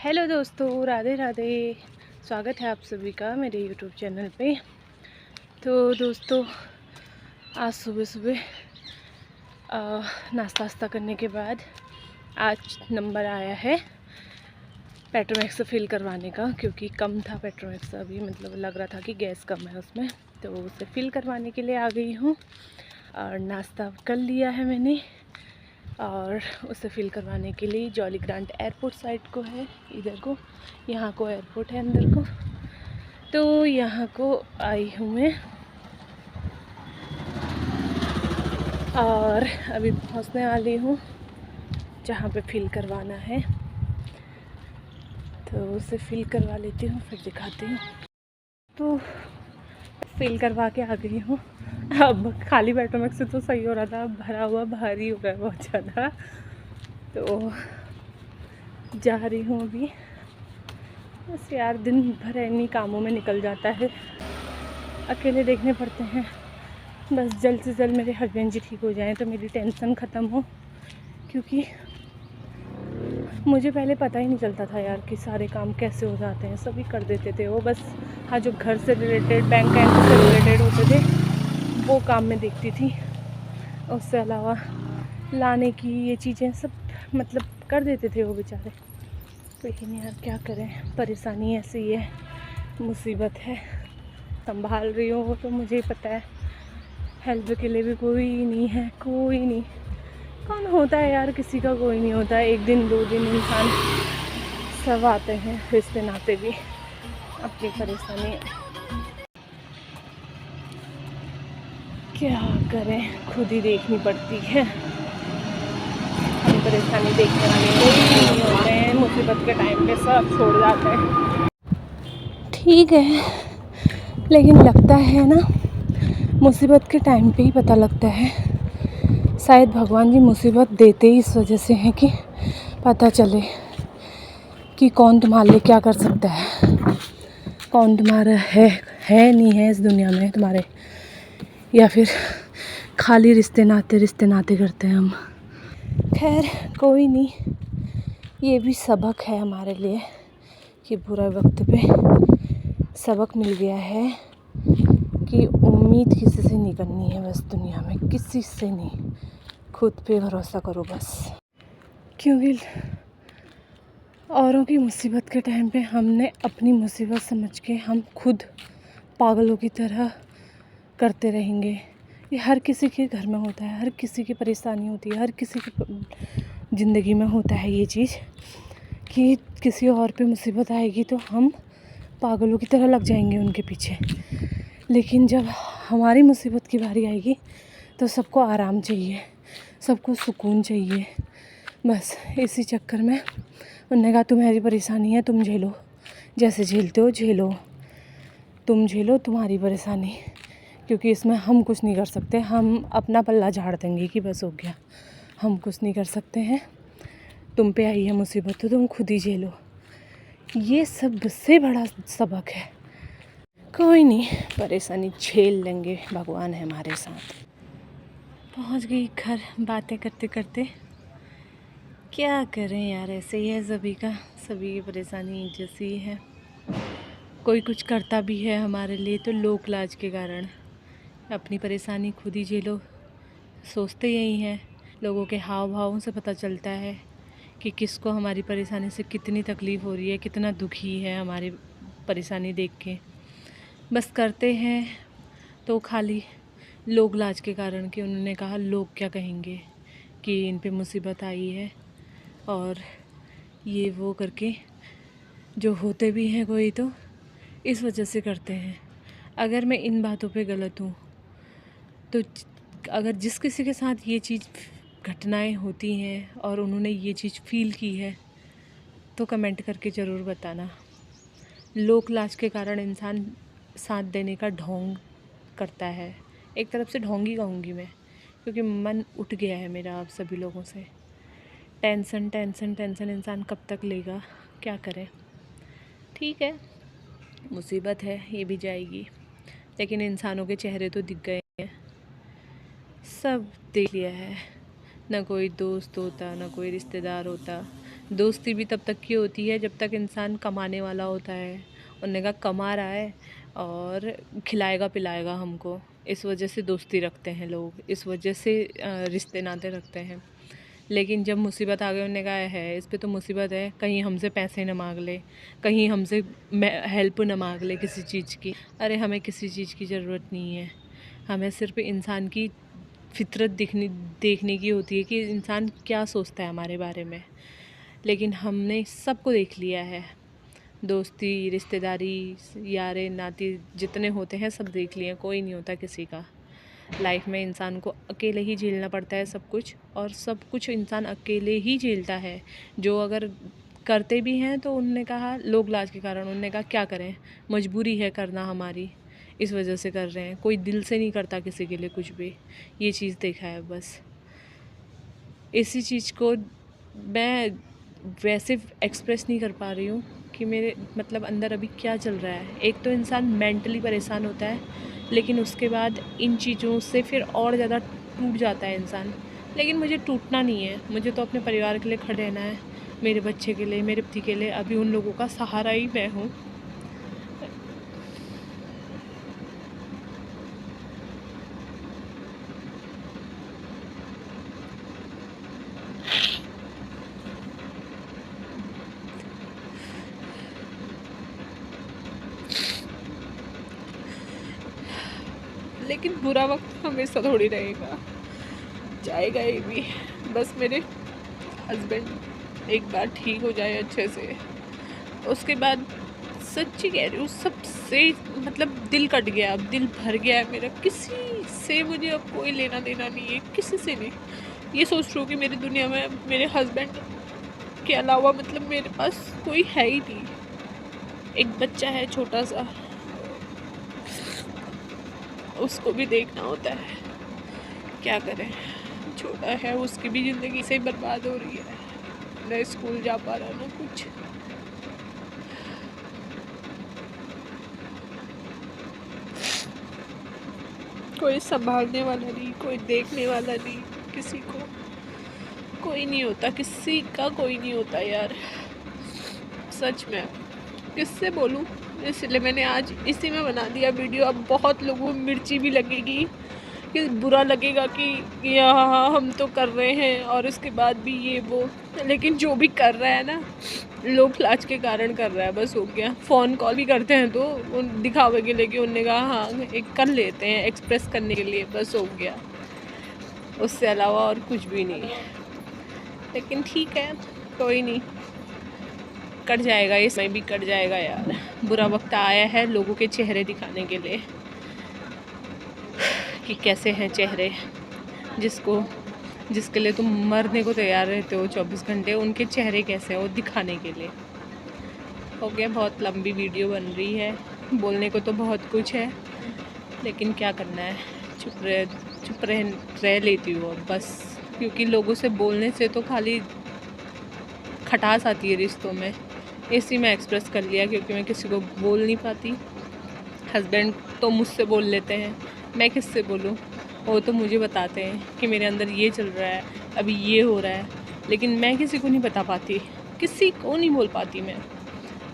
Hello दोस्तों, राधे राधे। स्वागत है आप सभी का मेरे यूट्यूब चैनल पे। तो दोस्तों, आज सुबह सुबह नाश्ता वास्ता करने के बाद आज नंबर आया है पेट्रोमैक्स फिल करवाने का, क्योंकि कम था पेट्रोमैक्स। अभी मतलब लग रहा था कि गैस कम है उसमें, तो उसे फिल करवाने के लिए आ गई हूँ। और नाश्ता कर लिया है मैंने, और उसे फिल करवाने के लिए जॉली ग्रांट एयरपोर्ट साइड को है, इधर को, यहाँ को एयरपोर्ट है अंदर को, तो यहाँ को आई हूँ मैं। और अभी पहुँचने वाली हूँ जहाँ पे फिल करवाना है, तो उसे फिल करवा लेती हूँ फिर दिखाती हूँ। तो फिल करवा के आ गई हूँ। अब खाली पेट्रोमैक्स से तो सही हो रहा था, अब भरा हुआ भारी हो गया बहुत ज़्यादा, तो जा रही हूँ अभी। बस यार, दिन भर इन्हीं कामों में निकल जाता है, अकेले देखने पड़ते हैं। बस जल्द से जल्द मेरे हस्बैंड जी ठीक हो जाएं तो मेरी टेंशन ख़त्म हो, क्योंकि मुझे पहले पता ही नहीं चलता था यार कि सारे काम कैसे हो जाते हैं। सभी कर देते थे वो, बस हाँ जो घर से रिलेटेड, बैंक से रिलेटेड होते थे वो काम में देखती थी। उससे अलावा लाने की ये चीज़ें सब मतलब कर देते थे वो बेचारे। लेकिन यार क्या करें, परेशानी ऐसी है, मुसीबत है। संभाल रही हूँ तो मुझे ही पता है, हेल्प के लिए भी कोई नहीं है, कोई नहीं। कौन होता है यार, किसी का कोई नहीं होता। एक दिन दो दिन इंसान सब आते हैं, रिश्ते नाते भी। अपनी परेशानी क्या करें, खुद ही देखनी पड़ती है। अपनी परेशानी देखने वाले कोई नहीं होते हैं, मुसीबत के टाइम पे सब छोड़ जाते हैं। ठीक है, लेकिन लगता है ना, मुसीबत के टाइम पे ही पता लगता है। शायद भगवान जी मुसीबत देते ही इस वजह से हैं कि पता चले कि कौन तुम्हारे लिए क्या कर सकता है, कौन तुम्हारा है नहीं है इस दुनिया में तुम्हारे, या फिर खाली रिश्ते नाते करते हैं हम। खैर कोई नहीं, ये भी सबक है हमारे लिए कि बुरे वक्त पे सबक मिल गया है कि उम्मीद किसी से नहीं करनी है, बस दुनिया में किसी से नहीं, खुद पे भरोसा करो बस। क्योंकि औरों की मुसीबत के टाइम पे हमने अपनी मुसीबत समझ के हम खुद पागलों की तरह करते रहेंगे। ये हर किसी के घर में होता है, हर किसी की परेशानी होती है, हर किसी की ज़िंदगी में होता है ये चीज़ कि किसी और पे मुसीबत आएगी तो हम पागलों की तरह लग जाएंगे उनके पीछे। लेकिन जब हमारी मुसीबत की बारी आएगी तो सबको आराम चाहिए, सबको सुकून चाहिए। बस इसी चक्कर में उन्होंने कहा तुम्हारी परेशानी है, तुम झेलो, जैसे झेलते हो झेलो, तुम झेलो तुम्हारी परेशानी, क्योंकि इसमें हम कुछ नहीं कर सकते। हम अपना पल्ला झाड़ देंगे कि बस हो गया, हम कुछ नहीं कर सकते हैं, तुम पे आई है मुसीबत तो तुम खुद ही झेलो। ये सबसे बड़ा सबक है। कोई नहीं, परेशानी झेल लेंगे, भगवान है हमारे साथ। पहुंच गई घर बातें करते करते। क्या करें यार, ऐसे ही है सभी का, सभी की परेशानी जैसी है। कोई कुछ करता भी है हमारे लिए तो लोक लाज के कारण। अपनी परेशानी खुद ही झेलो, सोचते यही हैं। लोगों के हाव भावों से पता चलता है कि किसको हमारी परेशानी से कितनी तकलीफ़ हो रही है, कितना दुखी है हमारी परेशानी देख के। बस करते हैं तो खाली लोग लाज के कारण, कि उन्होंने कहा लोग क्या कहेंगे कि इन पे मुसीबत आई है, और ये वो करके जो होते भी हैं कोई तो इस वजह से करते हैं। अगर मैं इन बातों पे गलत हूँ तो अगर जिस किसी के साथ ये चीज़ घटनाएं होती हैं और उन्होंने ये चीज़ फील की है तो कमेंट करके ज़रूर बताना। लोक लाज के कारण इंसान साथ देने का ढोंग करता है, एक तरफ से ढोंगी कहूँगी मैं, क्योंकि मन उठ गया है मेरा आप सभी लोगों से। टेंशन टेंशन टेंशन इंसान कब तक लेगा, क्या करें। ठीक है, मुसीबत है, ये भी जाएगी, लेकिन इंसानों के चेहरे तो दिख गए हैं, सब देख लिया है। ना कोई दोस्त होता, ना कोई रिश्तेदार होता, दोस्ती भी तब तक की होती है जब तक इंसान कमाने वाला होता है। उन्होंने कहा कमा रहा है और खिलाएगा पिलाएगा हमको, इस वजह से दोस्ती रखते हैं लोग, इस वजह से रिश्ते नाते रखते हैं। लेकिन जब मुसीबत आ गई उन्होंने कहा है इस पे तो मुसीबत है, कहीं हमसे पैसे न मांग ले, कहीं हमसे हेल्प न मांग ले किसी चीज़ की। अरे हमें किसी चीज़ की ज़रूरत नहीं है, हमें सिर्फ इंसान की फितरत देखने की होती है कि इंसान क्या सोचता है हमारे बारे में। लेकिन हमने सबको देख लिया है, दोस्ती रिश्तेदारी यारे नाती जितने होते हैं सब देख लिए, कोई नहीं होता किसी का। लाइफ में इंसान को अकेले ही झेलना पड़ता है सब कुछ, और सब कुछ इंसान अकेले ही झेलता है। जो अगर करते भी हैं तो उन्होंने कहा लोग लाज के कारण, उन्होंने कहा क्या करें, मजबूरी है करना हमारी, इस वजह से कर रहे हैं। कोई दिल से नहीं करता किसी के लिए कुछ भी, ये चीज़ देखा है बस। इसी चीज़ को मैं वैसे एक्सप्रेस नहीं कर पा रही हूँ कि मेरे मतलब अंदर अभी क्या चल रहा है। एक तो इंसान मेंटली परेशान होता है, लेकिन उसके बाद इन चीज़ों से फिर और ज़्यादा टूट जाता है इंसान। लेकिन मुझे टूटना नहीं है, मुझे तो अपने परिवार के लिए खड़े रहना है, मेरे बच्चे के लिए, मेरे पति के लिए। अभी उन लोगों का सहारा ही मैं हूँ। लेकिन बुरा वक्त हमेशा थोड़ी रहेगा, जाएगा ये भी। बस मेरे हस्बैंड एक बार ठीक हो जाए अच्छे से, उसके बाद सच्ची कह रही हूँ सबसे मतलब दिल कट गया, अब दिल भर गया है मेरा। किसी से मुझे अब कोई लेना देना नहीं है, किसी से नहीं। ये सोच रही हूँ कि मेरी दुनिया में मेरे हस्बैंड के अलावा मतलब मेरे पास कोई है ही नहीं। एक बच्चा है छोटा सा, उसको भी देखना होता है, क्या करें। छोटा है, उसकी भी ज़िंदगी से बर्बाद हो रही है, ना स्कूल जा पा रहा ना कुछ। कोई संभालने वाला नहीं, कोई देखने वाला नहीं, किसी को कोई नहीं होता, किसी का कोई नहीं होता यार, सच में। किससे बोलूँ, इसलिए मैंने आज इसी में बना दिया वीडियो। अब बहुत लोगों को मिर्ची भी लगेगी कि बुरा लगेगा कि यहाँ हम तो कर रहे हैं और उसके बाद भी ये वो, लेकिन जो भी कर रहा है ना लोग लाज के कारण कर रहा है, बस हो गया। फ़ोन कॉल भी करते हैं तो उन दिखावे के लिए कि उनने कहा हाँ एक कर लेते हैं एक्सप्रेस करने के लिए, बस हो गया, उससे अलावा और कुछ भी नहीं। लेकिन ठीक है, कोई नहीं, कट जाएगा, ये समय भी कट जाएगा यार। बुरा वक्त आया है लोगों के चेहरे दिखाने के लिए कि कैसे हैं चेहरे, जिसके लिए तुम मरने को तैयार रहते हो 24 घंटे, उनके चेहरे कैसे हैं वो दिखाने के लिए। हो गया, बहुत लंबी वीडियो बन रही है, बोलने को तो बहुत कुछ है, लेकिन क्या करना है, चुप रह लेती हूँ और बस। क्योंकि लोगों से बोलने से तो खाली खटास आती है रिश्तों में, इसी में एक्सप्रेस कर लिया। क्योंकि मैं किसी को बोल नहीं पाती, हस्बैंड तो मुझसे बोल लेते हैं, मैं किससे बोलूँ। वो तो मुझे बताते हैं कि मेरे अंदर ये चल रहा है, अभी ये हो रहा है, लेकिन मैं किसी को नहीं बता पाती, किसी को नहीं बोल पाती मैं।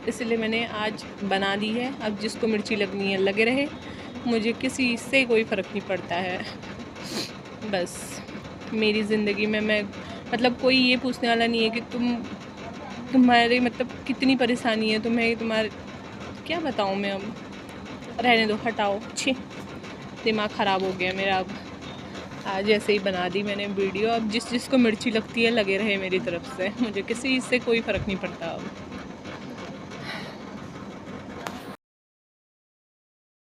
इसलिए मैंने आज बना दी है। अब जिसको मिर्ची लगनी है लगे रहे, मुझे किसी से कोई फ़र्क नहीं पड़ता है। बस मेरी ज़िंदगी में मैं मतलब कोई ये पूछने वाला नहीं है कि तुम्हारे मतलब कितनी परेशानी है तुम्हें, तुम्हारे क्या बताऊँ मैं। अब रहने दो, हटाओ, छी, दिमाग ख़राब हो गया मेरा। अब आज ऐसे ही बना दी मैंने वीडियो। अब जिसको मिर्ची लगती है लगे रहे मेरी तरफ से, मुझे किसी से कोई फ़र्क नहीं पड़ता अब।